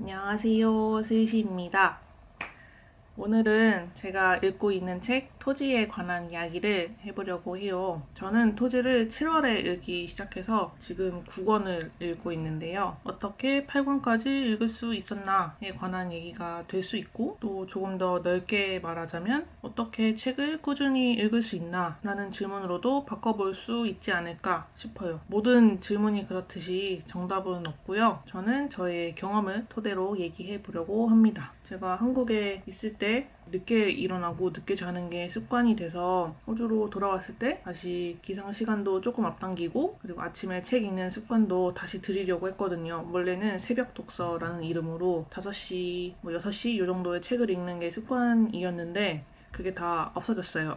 안녕하세요, 스이시입니다. 오늘은 제가 읽고 있는 책 토지에 관한 이야기를 해보려고 해요. 저는 토지를 7월에 읽기 시작해서 지금 9권을 읽고 있는데요. 어떻게 8권까지 읽을 수 있었나에 관한 얘기가 될 수 있고, 또 조금 더 넓게 말하자면 어떻게 책을 꾸준히 읽을 수 있나 라는 질문으로도 바꿔볼 수 있지 않을까 싶어요. 모든 질문이 그렇듯이 정답은 없고요. 저는 저의 경험을 토대로 얘기해 보려고 합니다. 제가 한국에 있을 때 늦게 일어나고 늦게 자는 게 습관이 돼서 호주로 돌아왔을 때 다시 기상 시간도 조금 앞당기고, 그리고 아침에 책 읽는 습관도 다시 들이려고 했거든요. 원래는 새벽 독서라는 이름으로 5시, 6시 이 정도의 책을 읽는 게 습관이었는데 그게 다 없어졌어요.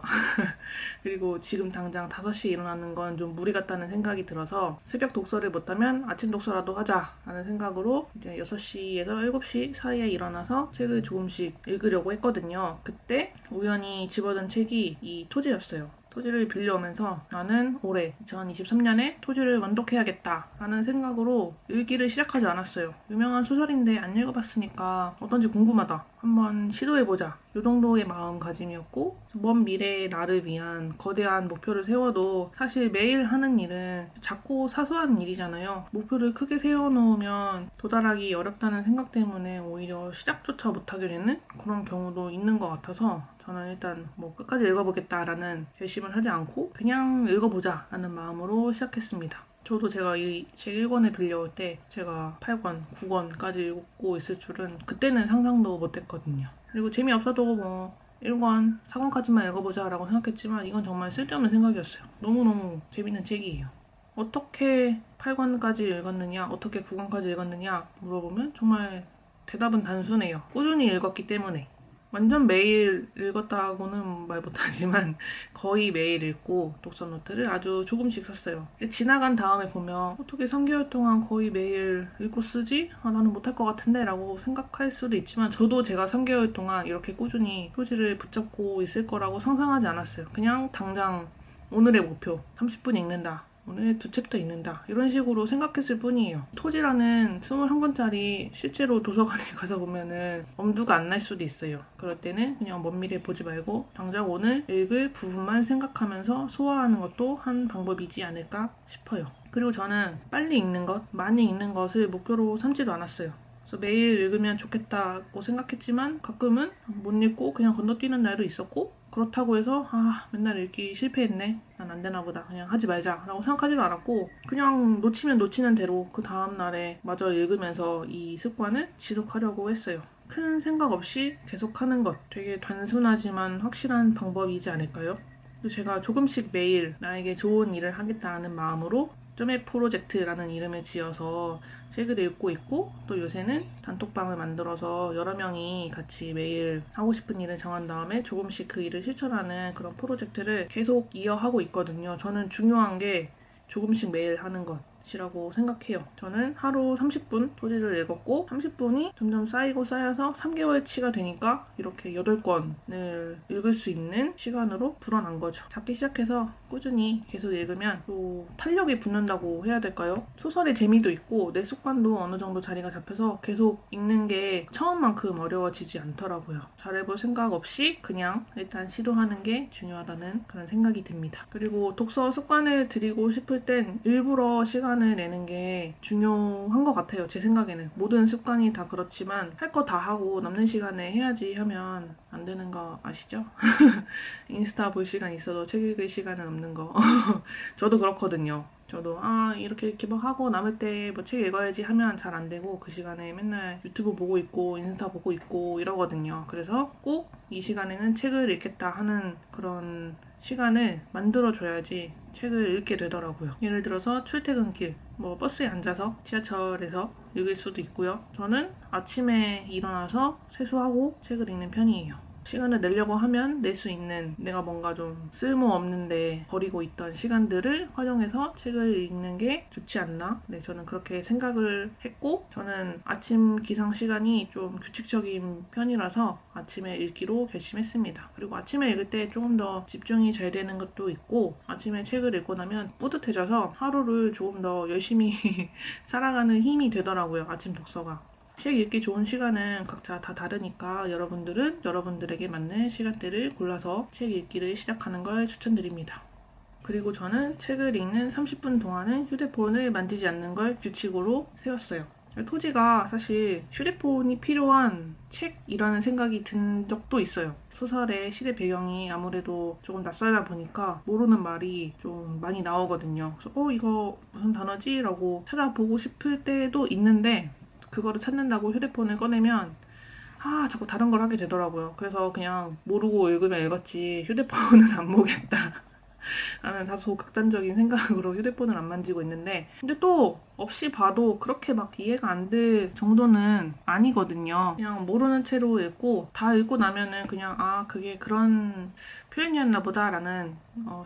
그리고 지금 당장 5시에 일어나는 건 좀 무리 같다는 생각이 들어서 새벽 독서를 못하면 아침 독서라도 하자라는 생각으로 이제 6시에서 7시 사이에 일어나서 책을 조금씩 읽으려고 했거든요. 그때 우연히 집어든 책이 이 토지였어요. 토지를 빌려오면서 나는 올해 2023년에 토지를 완독해야겠다 라는 생각으로 읽기를 시작하지 않았어요. 유명한 소설인데 안 읽어봤으니까 어떤지 궁금하다. 한번 시도해보자. 이 정도의 마음가짐이었고, 먼 미래의 나를 위한 거대한 목표를 세워도 사실 매일 하는 일은 작고 사소한 일이잖아요. 목표를 크게 세워놓으면 도달하기 어렵다는 생각 때문에 오히려 시작조차 못하게 되는 그런 경우도 있는 것 같아서 저는 일단 끝까지 읽어보겠다라는 결심을 하지 않고 그냥 읽어보자 라는 마음으로 시작했습니다. 저도 제가 이 책 1권을 빌려올 때 제가 8권, 9권까지 읽고 있을 줄은 그때는 상상도 못했거든요. 그리고 재미없어도 1권, 4권까지만 읽어보자 라고 생각했지만 이건 정말 쓸데없는 생각이었어요. 너무너무 재밌는 책이에요. 어떻게 8권까지 읽었느냐, 어떻게 9권까지 읽었느냐 물어보면 정말 대답은 단순해요. 꾸준히 읽었기 때문에. 완전 매일 읽었다고는 말 못하지만 거의 매일 읽고 독서 노트를 아주 조금씩 썼어요. 지나간 다음에 보면 어떻게 3개월 동안 거의 매일 읽고 쓰지? 나는 못할 것 같은데 라고 생각할 수도 있지만 저도 제가 3개월 동안 이렇게 꾸준히 표지를 붙잡고 있을 거라고 상상하지 않았어요. 그냥 당장 오늘의 목표 30분 읽는다. 오늘 2챕터 읽는다. 이런 식으로 생각했을 뿐이에요. 토지라는 21권짜리 실제로 도서관에 가서 보면은 엄두가 안 날 수도 있어요. 그럴 때는 그냥 먼 미래 보지 말고 당장 오늘 읽을 부분만 생각하면서 소화하는 것도 한 방법이지 않을까 싶어요. 그리고 저는 빨리 읽는 것, 많이 읽는 것을 목표로 삼지도 않았어요. 그래서 매일 읽으면 좋겠다고 생각했지만 가끔은 못 읽고 그냥 건너뛰는 날도 있었고, 그렇다고 해서 맨날 읽기 실패했네, 난 안 되나 보다, 그냥 하지 말자 라고 생각하지도 않았고, 그냥 놓치면 놓치는 대로 그 다음날에 마저 읽으면서 이 습관을 지속하려고 했어요. 큰 생각 없이 계속하는 것, 되게 단순하지만 확실한 방법이지 않을까요? 또 제가 조금씩 매일 나에게 좋은 일을 하겠다는 마음으로 점의 프로젝트라는 이름을 지어서 책을 읽고 있고, 또 요새는 단톡방을 만들어서 여러 명이 같이 매일 하고 싶은 일을 정한 다음에 조금씩 그 일을 실천하는 그런 프로젝트를 계속 이어하고 있거든요. 저는 중요한 게 조금씩 매일 하는 것이라고 생각해요. 저는 하루 30분 토지를 읽었고 30분이 점점 쌓이고 쌓여서 3개월치가 되니까 이렇게 8권을 읽을 수 있는 시간으로 불어난 거죠. 작게 시작해서 꾸준히 계속 읽으면 또 탄력이 붙는다고 해야 될까요? 소설의 재미도 있고 내 습관도 어느 정도 자리가 잡혀서 계속 읽는 게 처음만큼 어려워지지 않더라고요. 잘해볼 생각 없이 그냥 일단 시도하는 게 중요하다는 그런 생각이 듭니다. 그리고 독서 습관을 들이고 싶을 땐 일부러 시간을 내는 게 중요한 것 같아요. 제 생각에는. 모든 습관이 다 그렇지만 할 거 다 하고 남는 시간에 해야지 하면 안 되는 거 아시죠? 인스타 볼 시간 있어도 책 읽을 시간은 없는 거. 저도 그렇거든요. 저도 이렇게 뭐 하고 남을 때 뭐 책 읽어야지 하면 잘 안 되고 그 시간에 맨날 유튜브 보고 있고 인스타 보고 있고 이러거든요. 그래서 꼭 이 시간에는 책을 읽겠다 하는 그런 시간을 만들어줘야지 책을 읽게 되더라고요. 예를 들어서 출퇴근길, 버스에 앉아서 지하철에서 읽을 수도 있고요. 저는 아침에 일어나서 세수하고 책을 읽는 편이에요. 시간을 내려고 하면 낼 수 있는, 내가 뭔가 좀 쓸모없는데 버리고 있던 시간들을 활용해서 책을 읽는 게 좋지 않나? 네, 저는 그렇게 생각을 했고, 저는 아침 기상 시간이 좀 규칙적인 편이라서 아침에 읽기로 결심했습니다. 그리고 아침에 읽을 때 조금 더 집중이 잘 되는 것도 있고, 아침에 책을 읽고 나면 뿌듯해져서 하루를 조금 더 열심히 살아가는 힘이 되더라고요, 아침 독서가. 책 읽기 좋은 시간은 각자 다 다르니까 여러분들은 여러분들에게 맞는 시간대를 골라서 책 읽기를 시작하는 걸 추천드립니다. 그리고 저는 책을 읽는 30분 동안은 휴대폰을 만지지 않는 걸 규칙으로 세웠어요. 토지가 사실 휴대폰이 필요한 책이라는 생각이 든 적도 있어요. 소설의 시대 배경이 아무래도 조금 낯설다 보니까 모르는 말이 좀 많이 나오거든요. 그래서 이거 무슨 단어지? 라고 찾아보고 싶을 때도 있는데 그거를 찾는다고 휴대폰을 꺼내면 자꾸 다른 걸 하게 되더라고요. 그래서 그냥 모르고 읽으면 읽었지 휴대폰은 안 보겠다. 나는 다소 극단적인 생각으로 휴대폰을 안 만지고 있는데 근데 또 없이 봐도 그렇게 막 이해가 안 될 정도는 아니거든요. 그냥 모르는 채로 읽고 다 읽고 나면은 그냥 그게 그런 표현이었나 보다라는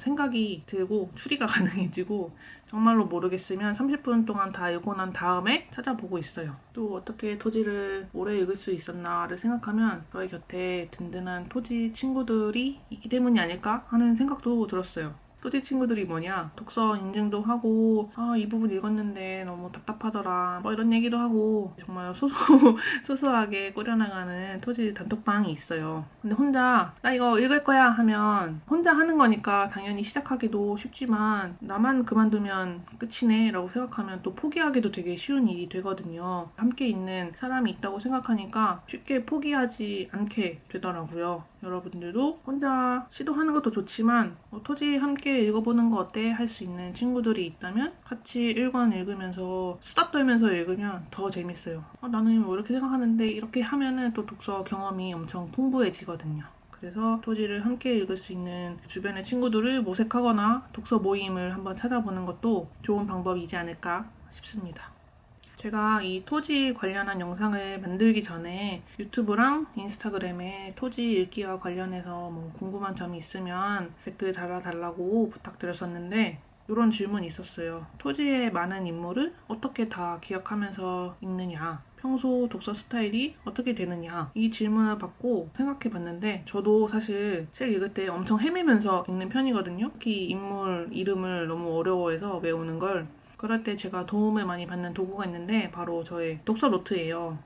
생각이 들고 추리가 가능해지고 정말로 모르겠으면 30분 동안 다 읽고 난 다음에 찾아보고 있어요. 또 어떻게 토지를 오래 읽을 수 있었나를 생각하면 저의 곁에 든든한 토지 친구들이 있기 때문이 아닐까 하는 생각도 들었어요. 토지 친구들이 뭐냐, 독서 인증도 하고 이 부분 읽었는데 너무 답답하더라 뭐 이런 얘기도 하고 정말 소소하게 꾸려나가는 토지 단톡방이 있어요. 근데 혼자 나 이거 읽을 거야 하면 혼자 하는 거니까 당연히 시작하기도 쉽지만 나만 그만두면 끝이네 라고 생각하면 또 포기하기도 되게 쉬운 일이 되거든요. 함께 있는 사람이 있다고 생각하니까 쉽게 포기하지 않게 되더라고요. 여러분들도 혼자 시도하는 것도 좋지만 토지 함께 읽어보는 거 어때? 할 수 있는 친구들이 있다면 같이 일권 읽으면서 수다 떨면서 읽으면 더 재밌어요. 나는 뭐 이렇게 생각하는데 이렇게 하면은 또 독서 경험이 엄청 풍부해지거든요. 그래서 토지를 함께 읽을 수 있는 주변의 친구들을 모색하거나 독서 모임을 한번 찾아보는 것도 좋은 방법이지 않을까 싶습니다. 제가 이 토지 관련한 영상을 만들기 전에 유튜브랑 인스타그램에 토지 읽기와 관련해서 뭐 궁금한 점이 있으면 댓글 달아달라고 부탁드렸었는데 이런 질문이 있었어요. 토지의 많은 인물을 어떻게 다 기억하면서 읽느냐? 평소 독서 스타일이 어떻게 되느냐? 이 질문을 받고 생각해 봤는데 저도 사실 책 읽을 때 엄청 헤매면서 읽는 편이거든요. 특히 인물 이름을 너무 어려워해서 외우는 걸. 그럴 때 제가 도움을 많이 받는 도구가 있는데 바로 저의 독서 노트예요.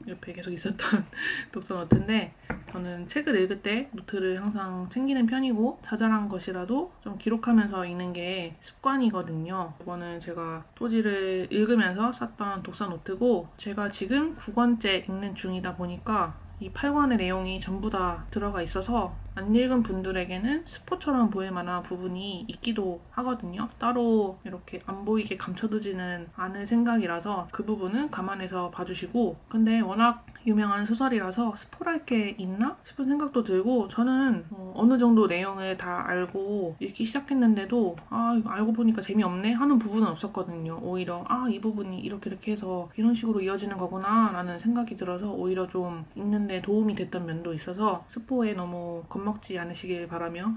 옆에 계속 있었던 독서 노트인데 저는 책을 읽을 때 노트를 항상 챙기는 편이고 자잘한 것이라도 좀 기록하면서 읽는 게 습관이거든요. 이거는 제가 토지를 읽으면서 썼던 독서 노트고 제가 지금 9권째 읽는 중이다 보니까 이 8권의 내용이 전부 다 들어가 있어서 안 읽은 분들에게는 스포처럼 보일 만한 부분이 있기도 하거든요. 따로 이렇게 안 보이게 감춰두지는 않을 생각이라서 그 부분은 감안해서 봐주시고 근데 워낙 유명한 소설이라서 스포할 게 있나 싶은 생각도 들고 저는 어느 정도 내용을 다 알고 읽기 시작했는데도 이거 알고 보니까 재미없네 하는 부분은 없었거든요. 오히려 이 부분이 이렇게 해서 이런 식으로 이어지는 거구나 라는 생각이 들어서 오히려 좀 읽는데 도움이 됐던 면도 있어서 스포에 너무 겁먹지 않으시길 바라며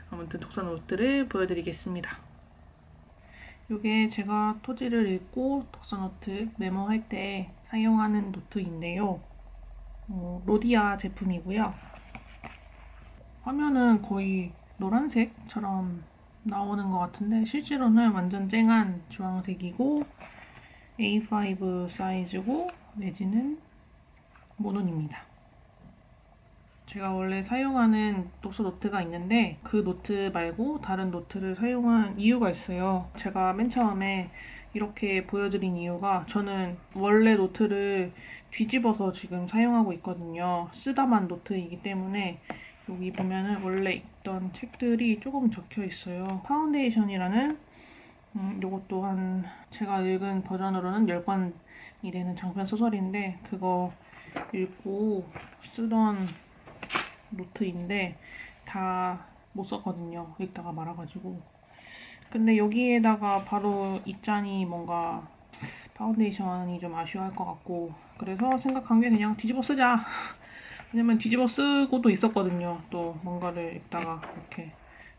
아무튼 독서 노트를 보여드리겠습니다. 이게 제가 토지를 읽고 독서 노트 메모할 때 사용하는 노트인데요. 로디아 제품이고요. 화면은 거의 노란색처럼 나오는 것 같은데 실제로는 완전 쨍한 주황색이고 A5 사이즈고 내지는 모논입니다. 제가 원래 사용하는 독서 노트가 있는데 그 노트 말고 다른 노트를 사용한 이유가 있어요. 제가 맨 처음에 이렇게 보여드린 이유가 저는 원래 노트를 뒤집어서 지금 사용하고 있거든요. 쓰다만 노트이기 때문에 여기 보면은 원래 있던 책들이 조금 적혀 있어요. 파운데이션이라는 요것도 제가 읽은 버전으로는 10권이 되는 장편 소설인데 그거 읽고 쓰던 노트인데 다 못 썼거든요. 읽다가 말아가지고. 근데 여기에다가 바로 이 짠이 뭔가 파운데이션이 좀 아쉬워할 것 같고 그래서 생각한 게 그냥 뒤집어 쓰자. 왜냐면 뒤집어 쓰고도 있었거든요. 또 뭔가를 읽다가 이렇게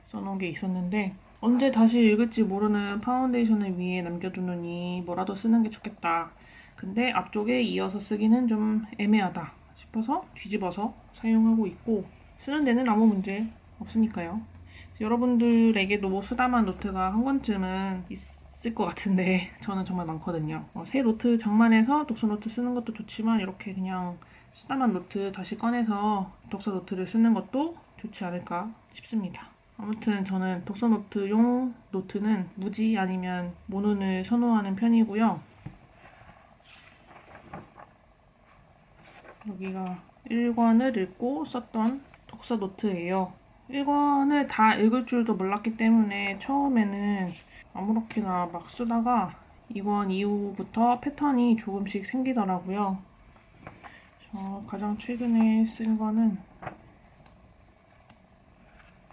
써놓은 게 있었는데 언제 다시 읽을지 모르는 파운데이션을 위에 남겨두느니 뭐라도 쓰는 게 좋겠다. 근데 앞쪽에 이어서 쓰기는 좀 애매하다 싶어서 뒤집어서 사용하고 있고 쓰는 데는 아무 문제 없으니까요. 여러분들에게도 수다만 노트가 한 권쯤은 쓸 것 같은데 저는 정말 많거든요. 새 노트 장만해서 독서 노트 쓰는 것도 좋지만 이렇게 그냥 쓰다만 노트 다시 꺼내서 독서 노트를 쓰는 것도 좋지 않을까 싶습니다. 아무튼 저는 독서 노트용 노트는 무지 아니면 모눈을 선호하는 편이고요. 여기가 1권을 읽고 썼던 독서 노트예요. 1권을 다 읽을 줄도 몰랐기 때문에 처음에는 아무렇게나 막 쓰다가 2권 이후부터 패턴이 조금씩 생기더라고요. 저 가장 최근에 쓴 거는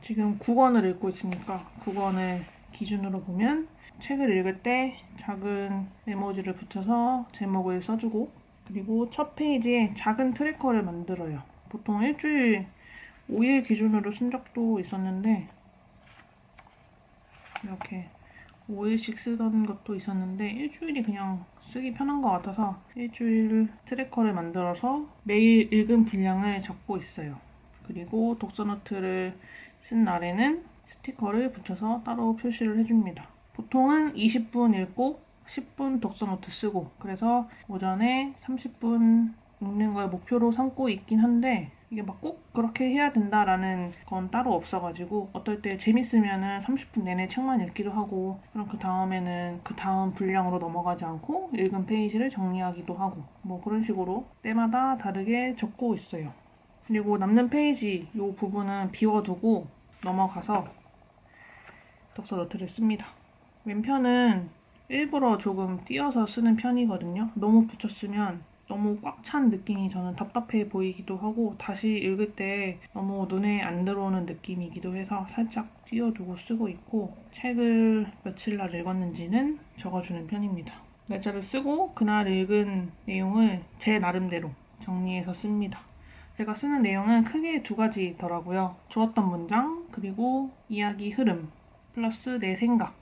지금 9권을 읽고 있으니까 9권을 기준으로 보면 책을 읽을 때 작은 에모지를 붙여서 제목을 써주고 그리고 첫 페이지에 작은 트래커를 만들어요. 보통 일주일 5일 기준으로 쓴 적도 있었는데 이렇게 5일씩 쓰던 것도 있었는데 일주일이 그냥 쓰기 편한 것 같아서 일주일 트래커를 만들어서 매일 읽은 분량을 적고 있어요. 그리고 독서노트를 쓴 날에는 스티커를 붙여서 따로 표시를 해줍니다. 보통은 20분 읽고 10분 독서노트 쓰고 그래서 오전에 30분 읽는 걸 목표로 삼고 있긴 한데 이게 막 꼭 그렇게 해야 된다라는 건 따로 없어가지고 어떨 때 재밌으면은 30분 내내 책만 읽기도 하고 그럼 그 다음에는 그 다음 분량으로 넘어가지 않고 읽은 페이지를 정리하기도 하고 뭐 그런 식으로 때마다 다르게 적고 있어요. 그리고 남는 페이지 이 부분은 비워두고 넘어가서 독서 노트를 씁니다. 왼편은 일부러 조금 띄어서 쓰는 편이거든요. 너무 붙였으면 너무 꽉 찬 느낌이 저는 답답해 보이기도 하고 다시 읽을 때 너무 눈에 안 들어오는 느낌이기도 해서 살짝 띄어두고 쓰고 있고 책을 며칠 날 읽었는지는 적어주는 편입니다. 날짜를 쓰고 그날 읽은 내용을 제 나름대로 정리해서 씁니다. 제가 쓰는 내용은 크게 두 가지더라고요. 좋았던 문장, 그리고 이야기 흐름, 플러스 내 생각.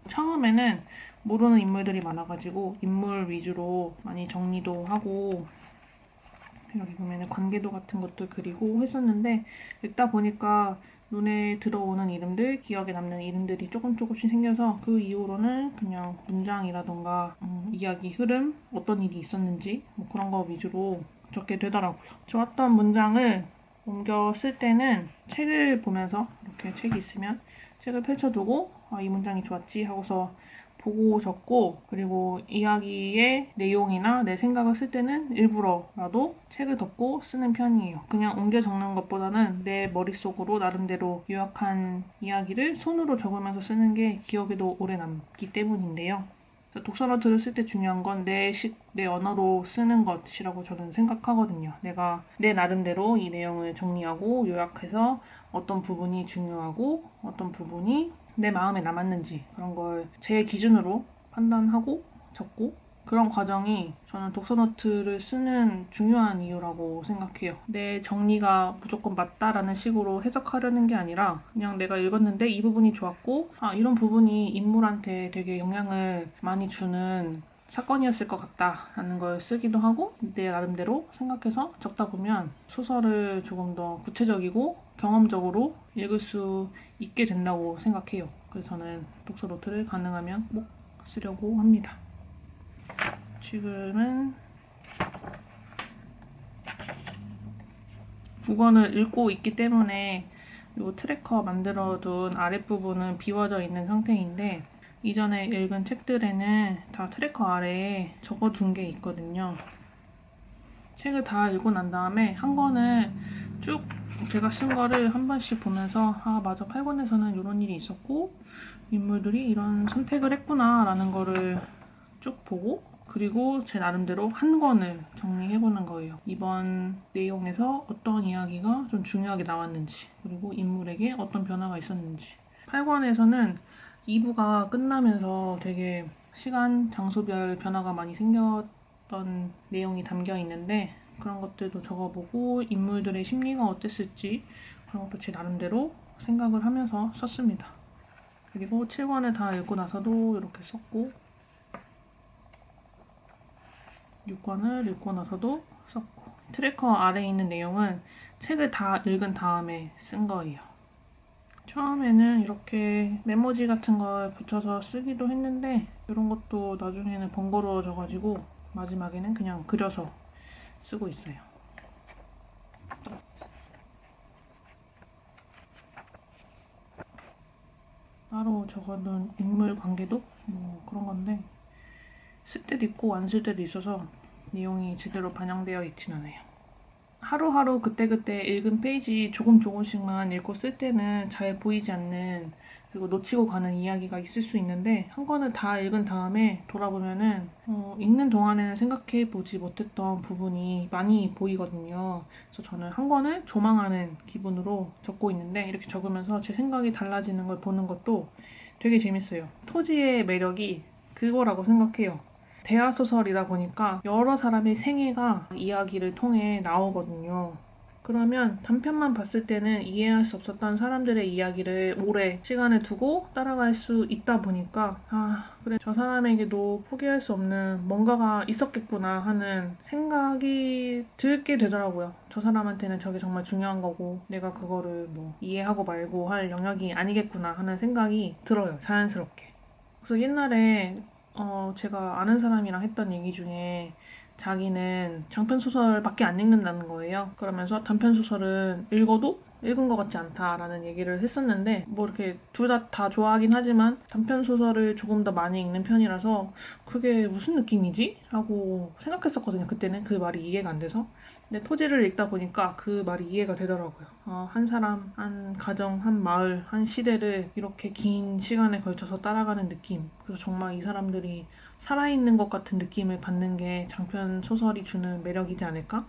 처음에는 모르는 인물들이 많아가지고 인물 위주로 많이 정리도 하고 여기 보면 관계도 같은 것도 그리고 했었는데 읽다 보니까 눈에 들어오는 이름들, 기억에 남는 이름들이 조금씩 생겨서 그 이후로는 그냥 문장이라던가 이야기 흐름, 어떤 일이 있었는지 뭐 그런 거 위주로 적게 되더라고요. 좋았던 문장을 옮겨 쓸 때는 책을 보면서 이렇게 책이 있으면 책을 펼쳐두고 이 문장이 좋았지 하고서 보고 적고 그리고 이야기의 내용이나 내 생각을 쓸 때는 일부러라도 책을 덮고 쓰는 편이에요. 그냥 옮겨 적는 것보다는 내 머릿속으로 나름대로 요약한 이야기를 손으로 적으면서 쓰는 게 기억에도 오래 남기 때문인데요. 독서노트를 쓸 때 중요한 건 내 언어로 쓰는 것이라고 저는 생각하거든요. 내가 내 나름대로 이 내용을 정리하고 요약해서 어떤 부분이 중요하고 어떤 부분이 내 마음에 남았는지 그런 걸 제 기준으로 판단하고 적고 그런 과정이 저는 독서노트를 쓰는 중요한 이유라고 생각해요. 내 정리가 무조건 맞다라는 식으로 해석하려는 게 아니라 그냥 내가 읽었는데 이 부분이 좋았고 이런 부분이 인물한테 되게 영향을 많이 주는 사건이었을 것 같다라는 걸 쓰기도 하고 내 나름대로 생각해서 적다 보면 소설을 조금 더 구체적이고 경험적으로 읽을 수 있게 된다고 생각해요. 그래서 저는 독서 노트를 가능하면 꼭 쓰려고 합니다. 지금은 9권을 읽고 있기 때문에 이 트래커 만들어둔 아랫부분은 비워져 있는 상태인데 이전에 읽은 책들에는 다 트래커 아래에 적어둔 게 있거든요. 책을 다 읽고 난 다음에 한 권을 쭉 제가 쓴 거를 한 번씩 보면서 맞아 8권에서는 이런 일이 있었고 인물들이 이런 선택을 했구나 라는 거를 쭉 보고 그리고 제 나름대로 한 권을 정리해보는 거예요. 이번 내용에서 어떤 이야기가 좀 중요하게 나왔는지 그리고 인물에게 어떤 변화가 있었는지 8권에서는 2부가 끝나면서 되게 시간, 장소별 변화가 많이 생겼던 내용이 담겨 있는데 그런 것들도 적어보고 인물들의 심리가 어땠을지 그런 것도 제 나름대로 생각을 하면서 썼습니다. 그리고 7권을 다 읽고 나서도 이렇게 썼고 6권을 읽고 나서도 썼고 트래커 아래에 있는 내용은 책을 다 읽은 다음에 쓴 거예요. 처음에는 이렇게 메모지 같은 걸 붙여서 쓰기도 했는데 이런 것도 나중에는 번거로워져가지고 마지막에는 그냥 그려서 쓰고 있어요. 따로 적어둔 인물 관계도 뭐 그런 건데 쓸 때도 있고 안 쓸 때도 있어서 내용이 제대로 반영되어 있진 않아요. 하루하루 그때그때 읽은 페이지 조금씩만 읽고 쓸 때는 잘 보이지 않는, 그리고 놓치고 가는 이야기가 있을 수 있는데 한 권을 다 읽은 다음에 돌아보면은 읽는 동안에는 생각해 보지 못했던 부분이 많이 보이거든요. 그래서 저는 한 권을 조망하는 기분으로 적고 있는데 이렇게 적으면서 제 생각이 달라지는 걸 보는 것도 되게 재밌어요. 토지의 매력이 그거라고 생각해요. 대하소설이다 보니까 여러 사람의 생애가 이야기를 통해 나오거든요. 그러면 단편만 봤을 때는 이해할 수 없었던 사람들의 이야기를 오래 시간을 두고 따라갈 수 있다 보니까 그래, 저 사람에게도 포기할 수 없는 뭔가가 있었겠구나 하는 생각이 들게 되더라고요. 저 사람한테는 저게 정말 중요한 거고 내가 그거를 뭐 이해하고 말고 할 영역이 아니겠구나 하는 생각이 들어요. 자연스럽게. 그래서 옛날에 제가 아는 사람이랑 했던 얘기 중에 자기는 장편소설밖에 안 읽는다는 거예요. 그러면서 단편소설은 읽어도 읽은 것 같지 않다라는 얘기를 했었는데 뭐 이렇게 둘 다 좋아하긴 하지만 단편소설을 조금 더 많이 읽는 편이라서 그게 무슨 느낌이지? 라고 생각했었거든요. 그때는 그 말이 이해가 안 돼서. 근데 토지를 읽다 보니까 그 말이 이해가 되더라고요. 한 사람, 한 가정, 한 마을, 한 시대를 이렇게 긴 시간에 걸쳐서 따라가는 느낌. 그래서 정말 이 사람들이 살아있는 것 같은 느낌을 받는 게 장편 소설이 주는 매력이지 않을까?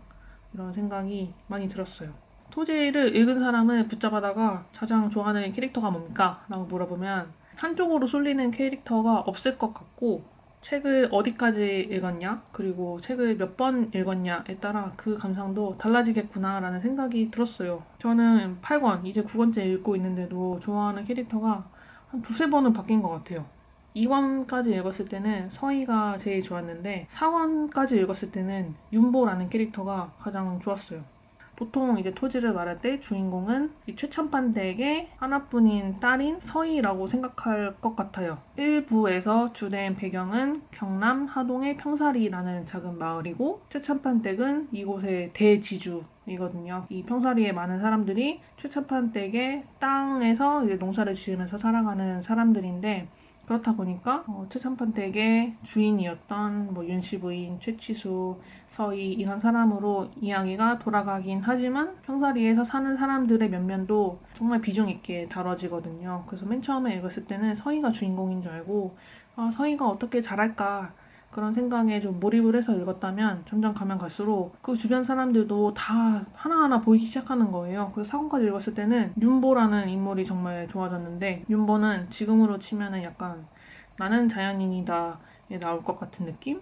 이런 생각이 많이 들었어요. 토지를 읽은 사람을 붙잡아다가 가장 좋아하는 캐릭터가 뭡니까? 라고 물어보면 한쪽으로 쏠리는 캐릭터가 없을 것 같고 책을 어디까지 읽었냐, 그리고 책을 몇 번 읽었냐에 따라 그 감상도 달라지겠구나라는 생각이 들었어요. 저는 8권, 이제 9권째 읽고 있는데도 좋아하는 캐릭터가 한 두세 번은 바뀐 것 같아요. 2권까지 읽었을 때는 서희가 제일 좋았는데 4권까지 읽었을 때는 윤보라는 캐릭터가 가장 좋았어요. 보통 이제 토지를 말할 때 주인공은 이 최천판댁의 하나뿐인 딸인 서희라고 생각할 것 같아요. 1부에서 주된 배경은 경남 하동의 평사리라는 작은 마을이고 최천판댁은 이곳의 대지주이거든요. 이 평사리에 많은 사람들이 최천판댁의 땅에서 이제 농사를 지으면서 살아가는 사람들인데 그렇다 보니까 최천판댁의 주인이었던 뭐 윤씨 부인, 최치수, 서희 이런 사람으로 이야기가 돌아가긴 하지만 평사리에서 사는 사람들의 면면도 정말 비중 있게 다뤄지거든요. 그래서 맨 처음에 읽었을 때는 서희가 주인공인 줄 알고 서희가 어떻게 잘할까 그런 생각에 좀 몰입을 해서 읽었다면 점점 가면 갈수록 그 주변 사람들도 다 하나하나 보이기 시작하는 거예요. 그래서 4권까지 읽었을 때는 윤보라는 인물이 정말 좋아졌는데 윤보는 지금으로 치면은 약간 나는 자연인이다 나올 것 같은 느낌?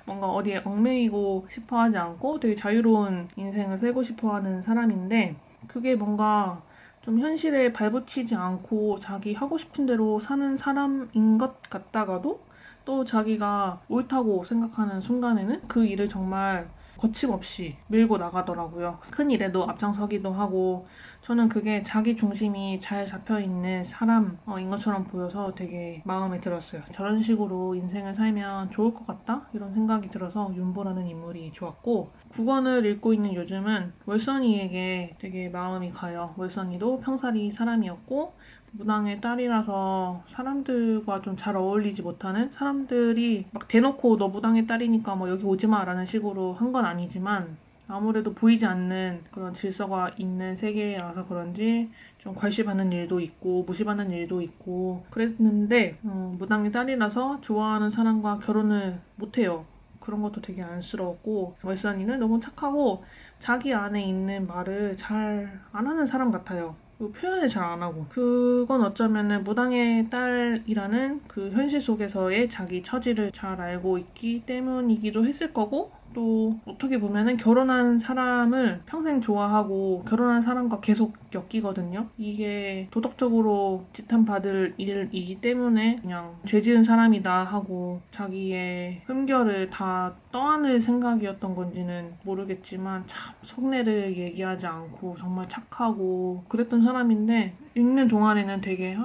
뭔가 어디에 얽매이고 싶어 하지 않고 되게 자유로운 인생을 살고 싶어 하는 사람인데 그게 뭔가 좀 현실에 발붙이지 않고 자기 하고 싶은 대로 사는 사람인 것 같다가도 또 자기가 옳다고 생각하는 순간에는 그 일을 정말 거침없이 밀고 나가더라고요. 큰 일에도 앞장서기도 하고 저는 그게 자기 중심이 잘 잡혀있는 사람인 것처럼 보여서 되게 마음에 들었어요. 저런 식으로 인생을 살면 좋을 것 같다? 이런 생각이 들어서 윤보라는 인물이 좋았고 9권을 읽고 있는 요즘은 월선이에게 되게 마음이 가요. 월선이도 평사리 사람이었고 무당의 딸이라서 사람들과 좀 잘 어울리지 못하는, 사람들이 막 대놓고 너 무당의 딸이니까 뭐 여기 오지 마 라는 식으로 한 건 아니지만 아무래도 보이지 않는 그런 질서가 있는 세계라서 그런지 좀 괄시받는 일도 있고 무시받는 일도 있고 그랬는데 무당의 딸이라서 좋아하는 사람과 결혼을 못해요. 그런 것도 되게 안쓰러웠고 월선이는 너무 착하고 자기 안에 있는 말을 잘 안 하는 사람 같아요. 표현을 잘 안 하고 그건 어쩌면은 무당의 딸이라는 그 현실 속에서의 자기 처지를 잘 알고 있기 때문이기도 했을 거고 또 어떻게 보면은 결혼한 사람을 평생 좋아하고 결혼한 사람과 계속 엮이거든요. 이게 도덕적으로 지탄받을 일이기 때문에 그냥 죄 지은 사람이다 하고 자기의 흠결을 다 떠안을 생각이었던 건지는 모르겠지만 참 속내를 얘기하지 않고 정말 착하고 그랬던 사람인데 읽는 동안에는 되게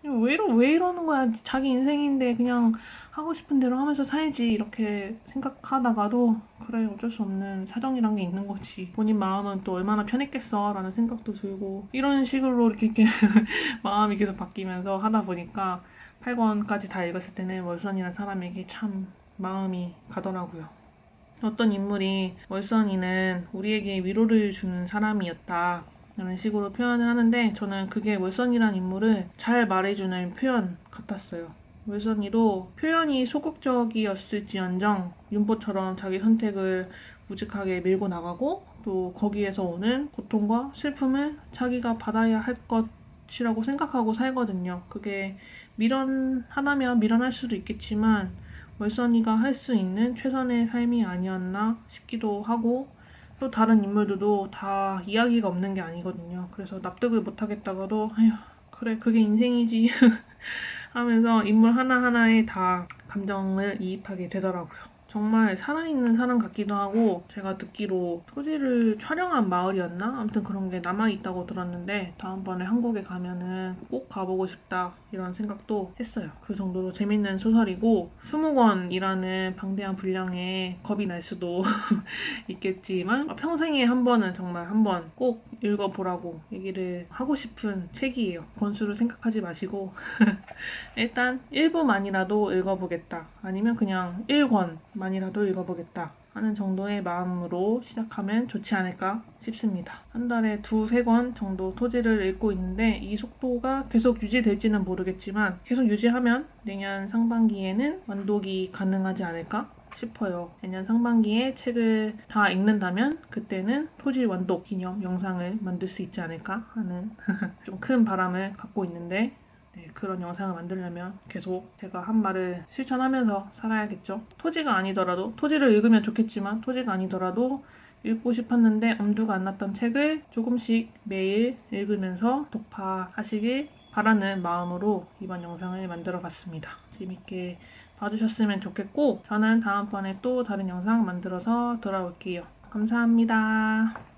왜 이러는 거야. 자기 인생인데 그냥 하고 싶은 대로 하면서 살지 이렇게 생각하다가도 그래 어쩔 수 없는 사정이란 게 있는 거지. 본인 마음은 또 얼마나 편했겠어 라는 생각도 들고 이런 식으로 이렇게 마음이 계속 바뀌면서 하다 보니까 8권까지 다 읽었을 때는 월선이라는 사람에게 참 마음이 가더라고요. 어떤 인물이 월선이는 우리에게 위로를 주는 사람이었다 라는 식으로 표현을 하는데 저는 그게 월선이란 인물을 잘 말해주는 표현 같았어요. 월선이도 표현이 소극적이었을지언정 윤보처럼 자기 선택을 무직하게 밀고 나가고 또 거기에서 오는 고통과 슬픔을 자기가 받아야 할 것이라고 생각하고 살거든요. 그게 미련하다면 미련할 수도 있겠지만 월선이가 할 수 있는 최선의 삶이 아니었나 싶기도 하고 또 다른 인물들도 다 이야기가 없는 게 아니거든요. 그래서 납득을 못하겠다가도 아휴 그래 그게 인생이지 하면서 인물 하나하나에 다 감정을 이입하게 되더라고요. 정말 살아있는 사람 같기도 하고 제가 듣기로 토지를 촬영한 마을이었나? 아무튼 그런 게 남아있다고 들었는데 다음번에 한국에 가면은 꼭 가보고 싶다 이런 생각도 했어요. 그 정도로 재밌는 소설이고 20권이라는 방대한 분량에 겁이 날 수도 있겠지만 평생에 한 번은 정말 한 번 꼭 읽어보라고 얘기를 하고 싶은 책이에요. 권수를 생각하지 마시고 일단 1부만이라도 읽어보겠다. 아니면 그냥 1권만이라도 읽어보겠다. 하는 정도의 마음으로 시작하면 좋지 않을까 싶습니다. 한 달에 2-3권 정도 토지를 읽고 있는데 이 속도가 계속 유지될지는 모르겠지만 계속 유지하면 내년 상반기에는 완독이 가능하지 않을까 싶어요. 내년 상반기에 책을 다 읽는다면 그때는 토지 완독 기념 영상을 만들 수 있지 않을까 하는 좀 큰 바람을 갖고 있는데 그런 영상을 만들려면 계속 제가 한 말을 실천하면서 살아야겠죠. 토지가 아니더라도 토지를 읽으면 좋겠지만 토지가 아니더라도 읽고 싶었는데 엄두가 안 났던 책을 조금씩 매일 읽으면서 독파하시길 바라는 마음으로 이번 영상을 만들어 봤습니다. 재밌게 봐주셨으면 좋겠고 저는 다음번에 또 다른 영상 만들어서 돌아올게요. 감사합니다.